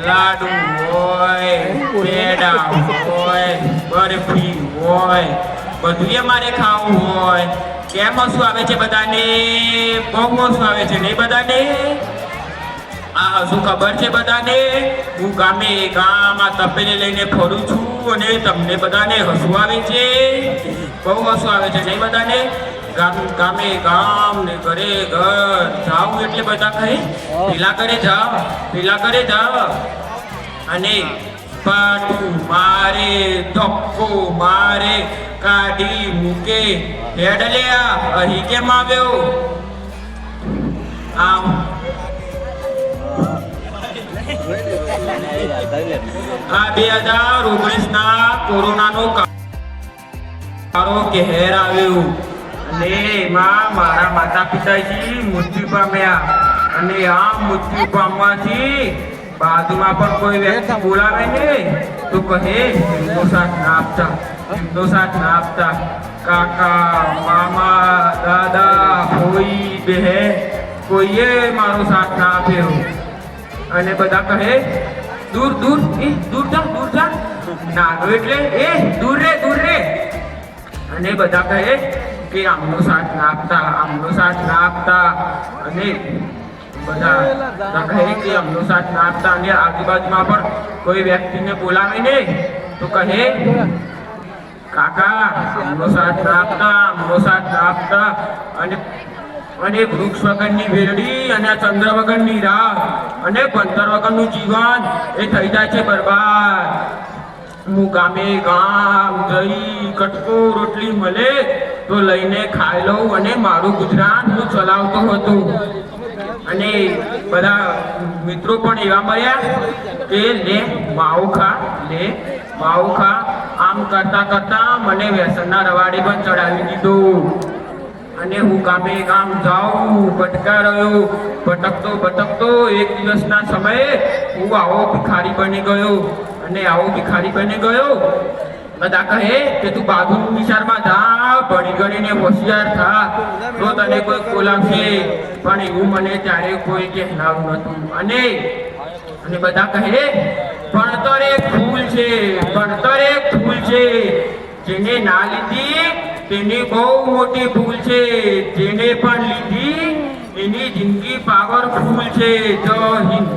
લાડુ હોય, પેડા હોય, બરફી હોય, બધું મારે ખાવું હોય. કેમ શું આવે છે બધાને? બહુ શું આવે છે નહીં બધાને? આ શું ખબર છે બધાને? હું ગામે ગામ આ તપેલી લઈને ફરું છું અને તમને બધાને હસવું આવે છે. બહુ હસવું આવે છે નહીં બધાને? ગામે ગામ ને ઘરે ઘર જાઉં એટલે બધા કહે પેલા ઘરે જાઓ, પેલા ઘરે જાઓ. અને પાટું મારે, ધક્કો મારે, કાઢી મૂકે. હેડ લ્યા અહીં કેમ આવ્યો? આમ આ 2019 કોરોનાનો કાળો કહેર આવ્યો અને એમાં મારા માતા પિતાજી મૃત્યુ પામ્યા. અને આ મૃત્યુ પામવાથી બાજુમાં પણ કોઈ વ્યક્તિ બોલાવે ને તો કહે એમનો સાથ ના આપતા, એમનો સાથ ના આપતા. કાકા, મામા, દાદા, કોઈ બહેન કોઈએ મારો સાથ ના આપ્યો. અને બધા કહે દૂર દૂર, દૂર જા, દૂર જા. નાનો એટલે દૂર રે, દૂર રે. અને બધા કહે કે આમનો સાથ ના આપતા, આમનો સાથ ના આપતા. અને બધા કહે કે આમનો સાથ ના આપતા. અને આજુબાજુમાં પણ કોઈ વ્યક્તિને બોલાવે ને તો કહે કાકા આમનો સાથ ના આપતા, આમનો સાથ ના આપતા. અને વૃક્ષ વગરની વેરડી અને ચંદ્ર વગરની રાહ અને ભણતર વગરનું જીવન એ થઈ જાય છે બરબાદ. હું ગામે ગામ જઈ કટકો રોટલી મળે તો લઈને ખાઈ લઉં અને મારું ગુજરાન હું ચલાવતો હતો. અને બધા મિત્રો પણ એવા મળ્યા કે લે માવો ખા, લે માવો ખા. આમ કરતા કરતા મને વ્યસનના રવાડે પણ ચડાવી દીધું. અને હું ગામે ગામ જાઉં, ભટકા રહ્યો. ભટકતો એક દિવસના સમયે હું આવો ભિખારી બની ગયો. અને આવો ભિખારી બની ગયો. બધા કહે કે તું બાજુની નિશાળમાં જા, ભણી ગણીને હોશિયાર થા તો તને કોઈ બોલાવશે. પણ એવું મને ત્યારે કોઈ કહેનારું નતું. અને બધા કહે ભણતર એક ફૂલ છે, ભણતર એક ફૂલ છે. જેને ના લીધી તેની બહુ મોટી ભૂલ છે. જેને પણ લીધી એની જિંદગી પાવરફુલ છે. જય હિન્દ.